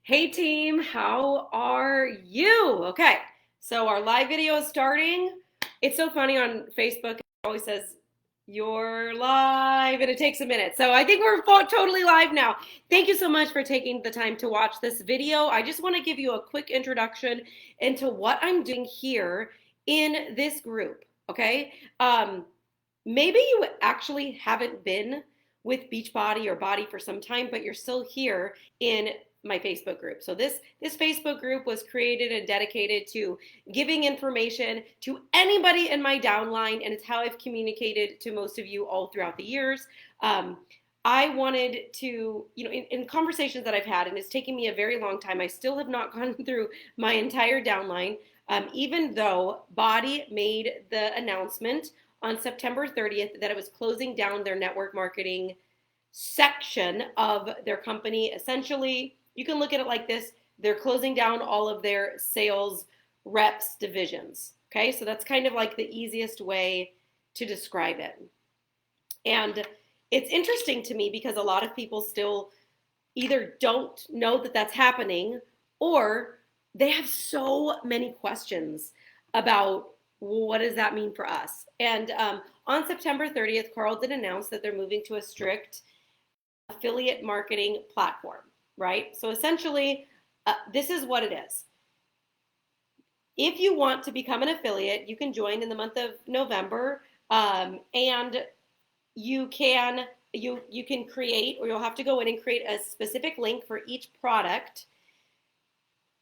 Hey team, how are you? Okay, so our live video is starting. It's so funny on Facebook, it always says you're live and it takes a minute. So I think we're totally live now. Thank you so much for taking the time to watch this video. I just want to give you a quick introduction into what I'm doing here in this group, okay? Maybe you actually haven't been with Beachbody or Body for some time, but you're still here in my Facebook group. So this Facebook group was created and dedicated to giving information to anybody in my downline, and it's how I've communicated to most of you all throughout the years. I wanted to, in conversations that I've had, and it's taken me a very long time, I still have not gone through my entire downline, even though Body made the announcement on September 30th that it was closing down their network marketing section of their company. Essentially, you can look at it like this: they're closing down all of their sales reps divisions. Okay, so that's kind of like the easiest way to describe it. And it's interesting to me because a lot of people still either don't know that that's happening, or they have so many questions about, well, what does that mean for us? And on September 30th, Carl did announce that they're moving to a strict affiliate marketing platform, right? So essentially, this is what it is. If you want to become an affiliate, you can join in the month of November, and you can create, or you'll have to go in and create a specific link for each product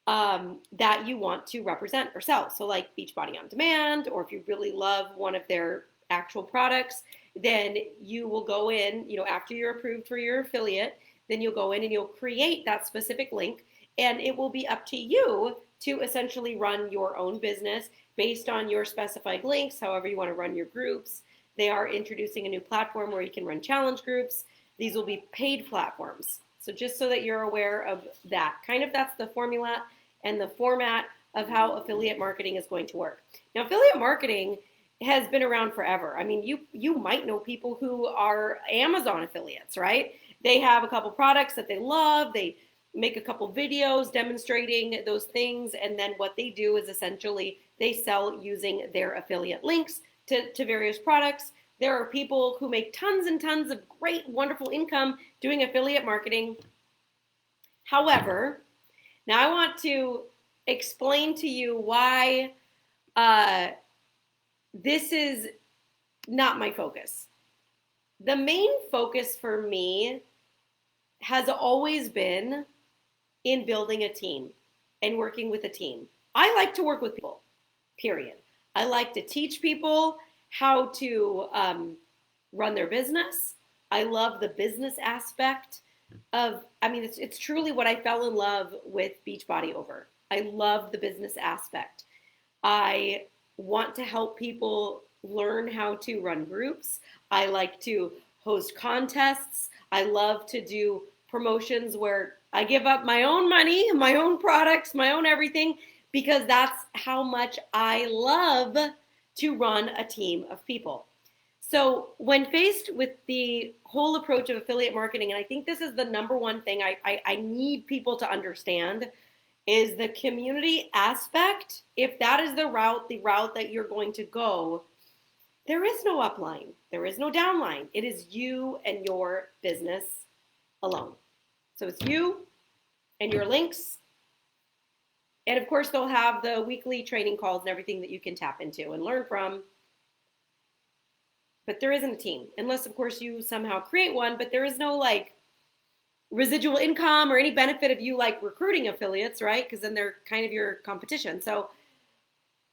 that you want to represent or sell. So like Beachbody On Demand, or if you really love one of their actual products, then you will go in, after you're approved for your affiliate, then you'll go in and you'll create that specific link, and it will be up to you to essentially run your own business based on your specified links, however you want to run your groups. They are introducing a new platform where you can run challenge groups. These will be paid platforms. So just so that you're aware of that, that's the formula and the format of how affiliate marketing is going to work. Now, affiliate marketing has been around forever. I mean, you might know people who are Amazon affiliates, right? They have a couple products that they love. They make a couple videos demonstrating those things, and then what they do is essentially they sell using their affiliate links to various products. There are people who make tons and tons of great, wonderful income doing affiliate marketing. However, now I want to explain to you why this is not my focus. The main focus for me has always been in building a team and working with a team. I like to work with people, period. I like to teach people how to run their business. I love the business aspect of, it's truly what I fell in love with Beachbody over. I love the business aspect. I want to help people learn how to run groups. I like to host contests. I love to do promotions where I give up my own money, my own products, my own everything, because that's how much I love to run a team of people. So when faced with the whole approach of affiliate marketing, and I think this is the number one thing I need people to understand, is the community aspect. If that is the route that you're going to go, there is no upline. There is no downline. It is you and your business alone. So it's you and your links. And of course, they'll have the weekly training calls and everything that you can tap into and learn from. But there isn't a team, unless, of course, you somehow create one. But there is no residual income or any benefit of you recruiting affiliates, right? Because then they're kind of your competition. So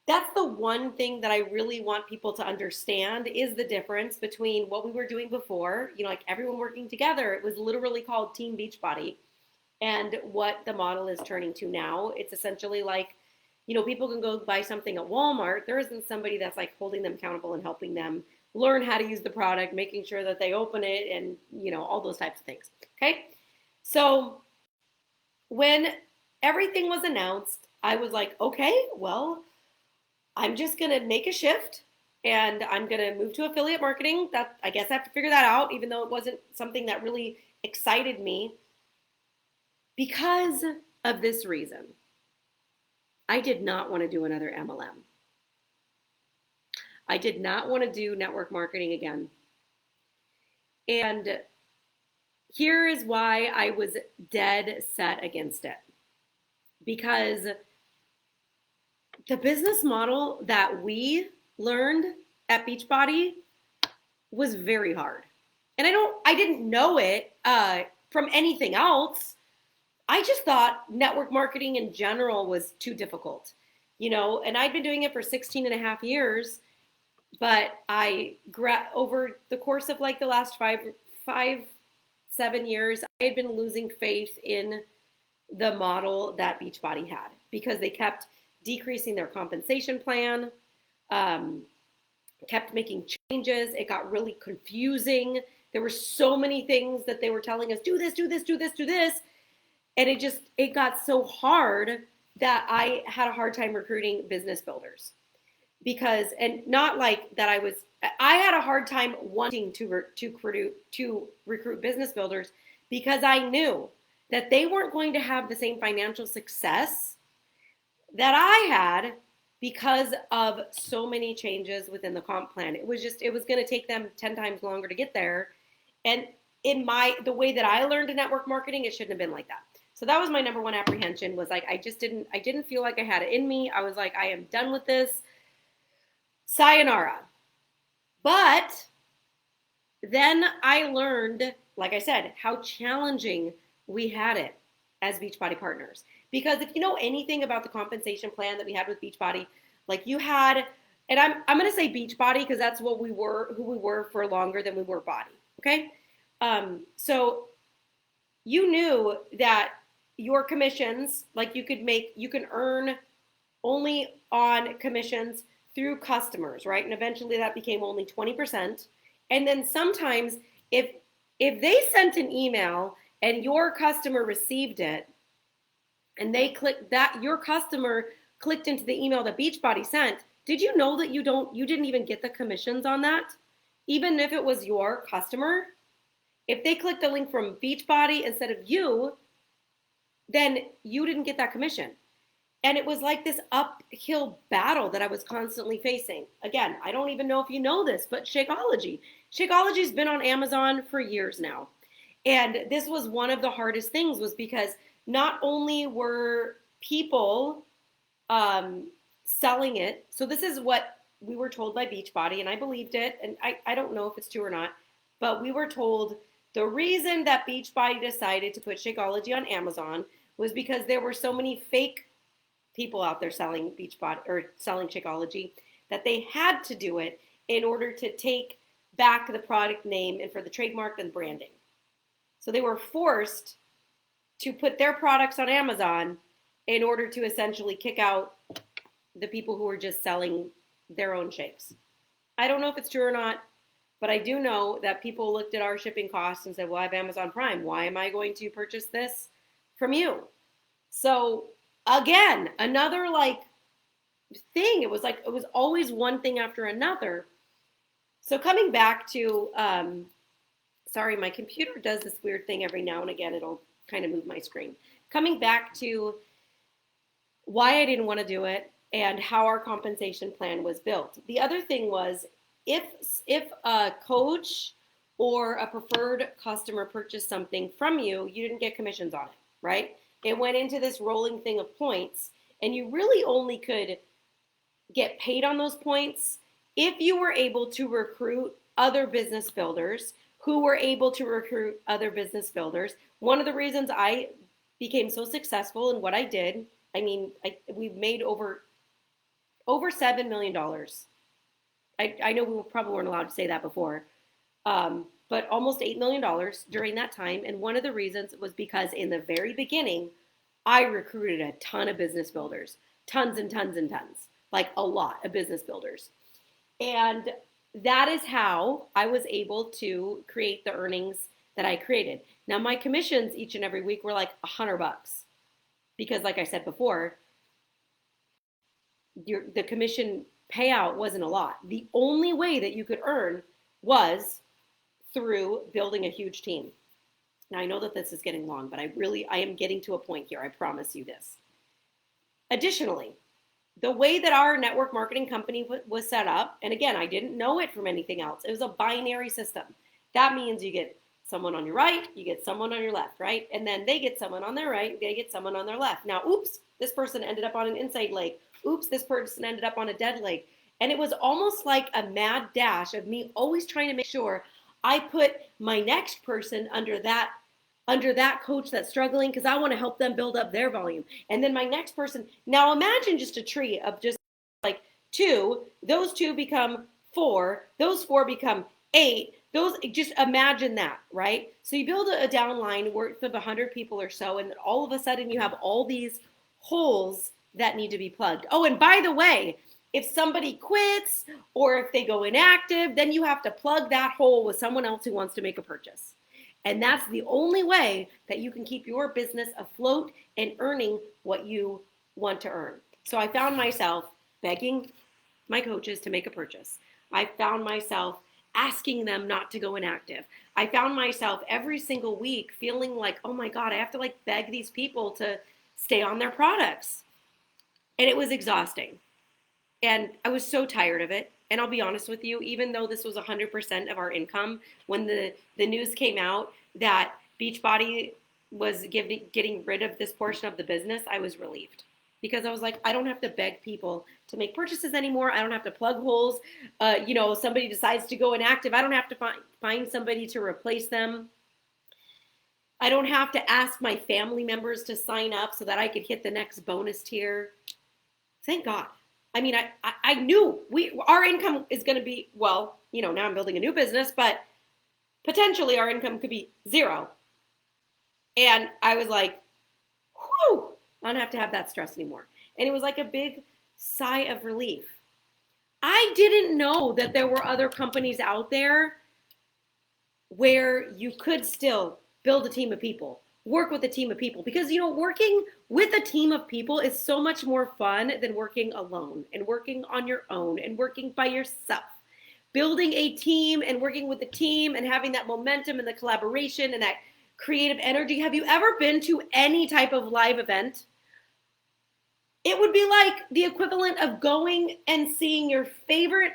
that's the one thing that I really want people to understand, is the difference between what we were doing before, everyone working together. It was literally called Team Beachbody. And what the model is turning to now, it's essentially people can go buy something at Walmart. There isn't somebody that's holding them accountable and helping them learn how to use the product, making sure that they open it, and all those types of things. Okay. So when everything was announced, I was like, okay, well, I'm just going to make a shift and I'm going to move to affiliate marketing. That, I guess I have to figure that out, even though it wasn't something that really excited me, because of this reason. I did not want to do another MLM. I did not want to do network marketing again. And here is why I was dead set against it. Because the business model that we learned at BODi was very hard. And I didn't know it from anything else. I just thought network marketing in general was too difficult, and I'd been doing it for 16 and a half years, but over the course of like the last 7 years, I had been losing faith in the model that BODi had because they kept decreasing their compensation plan, kept making changes. It got really confusing. There were so many things that they were telling us, do this, do this, do this, do this. And it got so hard that I had a hard time recruiting business builders and not like that I had a hard time wanting to recruit business builders because I knew that they weren't going to have the same financial success that I had because of so many changes within the comp plan. It was going to take them 10 times longer to get there. And the way that I learned network marketing, it shouldn't have been like that. So that was my number one apprehension, was like, I didn't feel like I had it in me. I was like, I am done with this. Sayonara. But then I learned, like I said, how challenging we had it as Beachbody partners. Because if you know anything about the compensation plan that we had with Beachbody, like you had, and I'm going to say Beachbody because that's who we were for longer than we were BODi. Okay. So you knew that your commissions, like you can earn only on commissions through customers, right? And eventually that became only 20%. And then sometimes if they sent an email and your customer received it and your customer clicked into the email that Beachbody sent, did you know that you didn't even get the commissions on that? Even if it was your customer, if they clicked a link from Beachbody instead of you, then you didn't get that commission. And it was like this uphill battle that I was constantly facing. Again, I don't even know if you know this, but Shakeology's been on Amazon for years now. And this was one of the hardest things, was because not only were people selling it, so this is what we were told by Beachbody, and I believed it, and I don't know if it's true or not, but we were told the reason that Beachbody decided to put Shakeology on Amazon was because there were so many fake people out there selling Beachbody or selling Shakeology that they had to do it in order to take back the product name and for the trademark and branding. So they were forced to put their products on Amazon in order to essentially kick out the people who were just selling their own shakes. I don't know if it's true or not, but I do know that people looked at our shipping costs and said, well, I have Amazon Prime. Why am I going to purchase this from you? So again, another thing. It was always one thing after another. So coming back to, sorry, my computer does this weird thing every now and again. It'll kind of move my screen. Coming back to why I didn't want to do it and how our compensation plan was built. The other thing was, if a coach or a preferred customer purchased something from you, you didn't get commissions on it, right? It went into this rolling thing of points, and you really only could get paid on those points if you were able to recruit other business builders who were able to recruit other business builders. One of the reasons I became so successful in what I did, we've made over $7 million. I know we probably weren't allowed to say that before, but almost $8 million during that time. And one of the reasons was because in the very beginning, I recruited a ton of business builders, tons and tons and tons, like a lot of business builders. And that is how I was able to create the earnings that I created. Now, my commissions each and every week were like $100 because, like I said before, the commission payout wasn't a lot. The only way that you could earn was through building a huge team. Now I know that this is getting long, but I am getting to a point here. I promise you this. Additionally, the way that our network marketing company was set up, and again, I didn't know it from anything else. It was a binary system. That means you get someone on your right, you get someone on your left, right? And then they get someone on their right, they get someone on their left. Now, oops, this person ended up on an inside leg. Oops, this person ended up on a dead leg. And it was almost like a mad dash of me always trying to make sure I put my next person under that coach that's struggling, because I want to help them build up their volume. And then my next person, now imagine just a tree of just like two, those two become four, those four become eight, those, just imagine that, right? So you build a downline worth of 100 people or so, and all of a sudden you have all these holes that need to be plugged. Oh, and by the way, if somebody quits or if they go inactive, then you have to plug that hole with someone else who wants to make a purchase. And that's the only way that you can keep your business afloat and earning what you want to earn. So I found myself begging my coaches to make a purchase. I found myself asking them not to go inactive. I found myself every single week feeling like, oh my God, I have to like beg these people to stay on their products. And it was exhausting. And I was so tired of it. And I'll be honest with you, even though this was 100% of our income, when the news came out that BODi was getting rid of this portion of the business, I was relieved. Because I was like, I don't have to beg people to make purchases anymore. I don't have to plug holes. Somebody decides to go inactive. I don't have to find somebody to replace them. I don't have to ask my family members to sign up so that I could hit the next bonus tier. Thank God. I mean, I knew our income is going to be, well, now I'm building a new business, but potentially our income could be zero. And I was like, whew, I don't have to have that stress anymore. And it was like a big sigh of relief. I didn't know that there were other companies out there where you could still build a team of people, work with a team of people, because working with a team of people is so much more fun than working alone and working on your own and working by yourself. Building a team and working with a team and having that momentum and the collaboration and that creative energy. Have you ever been to any type of live event? It would be like the equivalent of going and seeing your favorite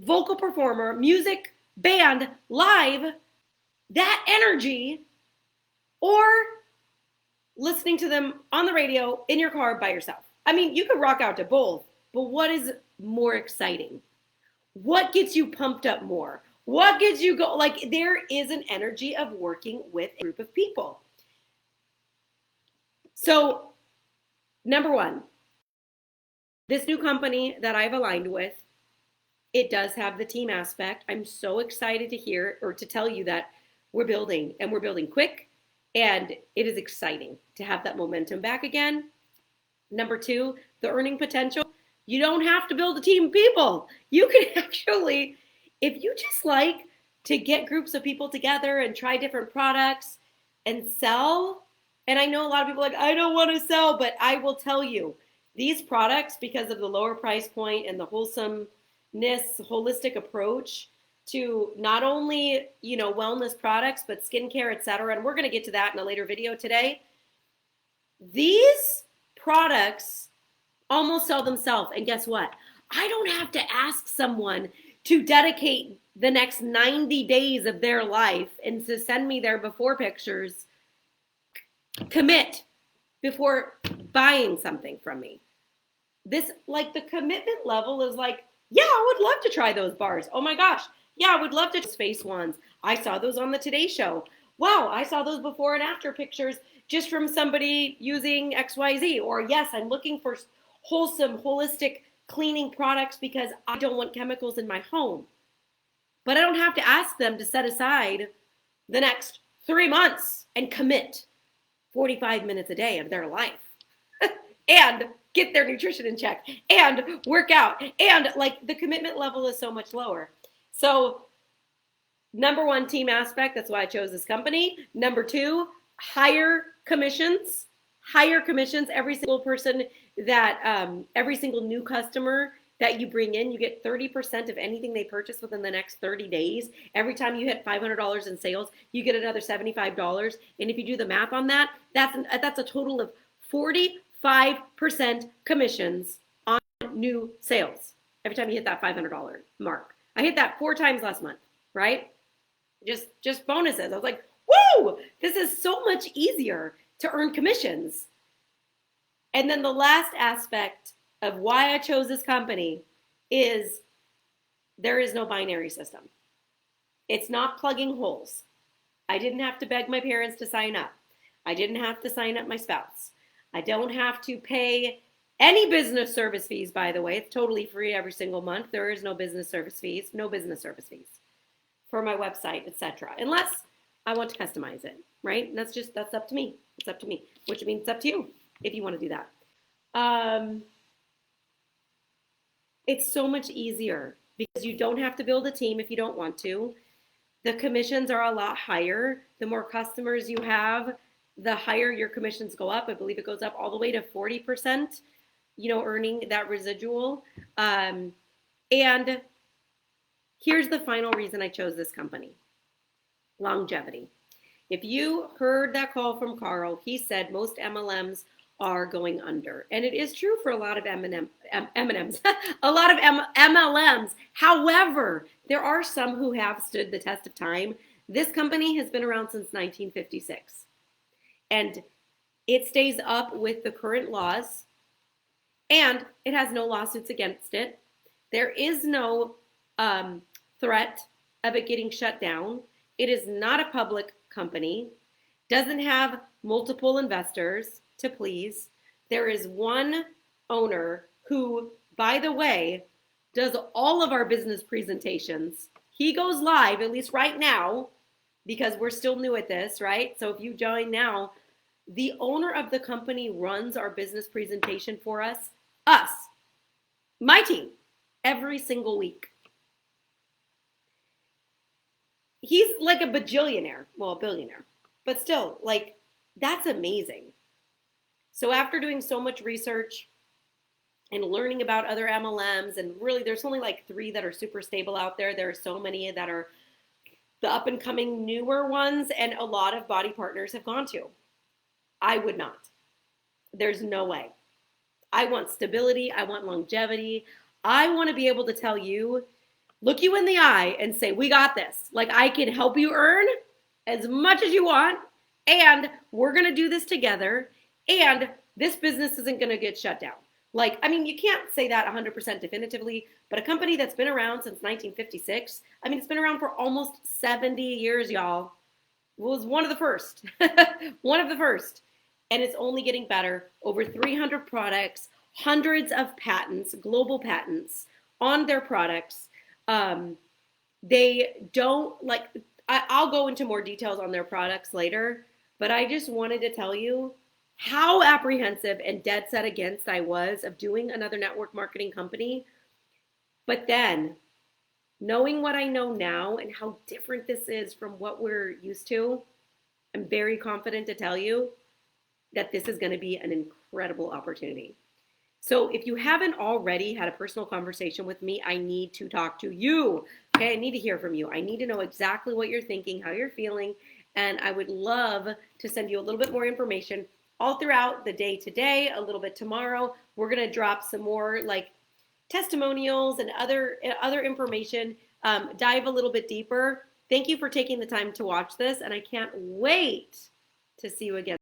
vocal performer, music, band live, that energy, or listening to them on the radio in your car by yourself. I mean, you could rock out to both, but what is more exciting? What gets you pumped up more? What gets you go? Like, there is an energy of working with a group of people. So, number one, this new company that I've aligned with, it does have the team aspect. I'm so excited to hear or to tell you that we're building, and we're building quick. And it is exciting to have that momentum back again. Number two, the earning potential. You don't have to build a team of people. You can actually, if you just like to get groups of people together and try different products and sell. And I know a lot of people are like, I don't want to sell, but I will tell you, these products, because of the lower price point and the wholesomeness, holistic approach to not only, wellness products, but skincare, etc. And we're going to get to that in a later video today. These products almost sell themselves. And guess what? I don't have to ask someone to dedicate the next 90 days of their life and to send me their before pictures, commit before buying something from me. This, like, the commitment level is like, yeah, I would love to try those bars. Oh my gosh. Yeah, I would love to face ones. I saw those on the Today Show. Wow, I saw those before and after pictures just from somebody using XYZ. Or yes, I'm looking for wholesome, holistic cleaning products because I don't want chemicals in my home. But I don't have to ask them to set aside the next 3 months and commit 45 minutes a day of their life and get their nutrition in check and work out. And like, the commitment level is so much lower. So number one, team aspect. That's why I chose this company. Number two, higher commissions. Every single person every single new customer that you bring in, you get 30% of anything they purchase within the next 30 days. Every time you hit $500 in sales, you get another $75. And if you do the math on that, that's a total of 45% commissions on new sales every time you hit that $500 mark. I hit that 4 times last month, right? Just bonuses. I was like, woo, this is so much easier to earn commissions. And then the last aspect of why I chose this company is there is no binary system. It's not plugging holes. I didn't have to beg my parents to sign up. I didn't have to sign up my spouse. I don't have to pay any business service fees, by the way. It's totally free every single month. There is no business service fees, for my website, etc. Unless I want to customize it, right? And that's up to me. It's up to me, which means it's up to you if you want to do that. It's so much easier because you don't have to build a team if you don't want to. The commissions are a lot higher. The more customers you have, the higher your commissions go up. I believe it goes up all the way to 40%, earning that residual. And here's the final reason I chose this company: longevity. If you heard that call from Carl, he said most MLMs are going under. And it is true for a lot of M&Ms, a lot of MLMs. However, there are some who have stood the test of time. This company has been around since 1956. And it stays up with the current laws, and it has no lawsuits against it. There is no threat of it getting shut down. It is not a public company, doesn't have multiple investors to please. There is one owner who, by the way, does all of our business presentations. He goes live, at least right now, because we're still new at this, right? So if you join now, the owner of the company runs our business presentation for us, my team, every single week. He's like a bajillionaire, well, a billionaire, but still, like, that's amazing. So after doing so much research and learning about other MLMs, and really there's only like 3 that are super stable out there. There are so many that are the up and coming newer ones, and a lot of BODi partners have gone to. I would not. There's no way. I want stability. I want longevity. I want to be able to tell you, look you in the eye and say, we got this. Like, I can help you earn as much as you want, and we're going to do this together, and this business isn't going to get shut down. Like, I mean, you can't say that 100% definitively, but a company that's been around since 1956, I mean, it's been around for almost 70 years, y'all. It was one of the first. One of the first. And it's only getting better. Over 300 products, hundreds of patents, global patents on their products. They don't, like, I'll go into more details on their products later, but I just wanted to tell you how apprehensive and dead set against I was of doing another network marketing company. But then, knowing what I know now and how different this is from what we're used to, I'm very confident to tell you that this is going to be an incredible opportunity. So if you haven't already had a personal conversation with me, I need to talk to you. Okay, I need to hear from you. I need to know exactly what you're thinking, how you're feeling, and I would love to send you a little bit more information all throughout the day today, a little bit tomorrow. We're going to drop some more like testimonials and other information, dive a little bit deeper. Thank you for taking the time to watch this, and I can't wait to see you again.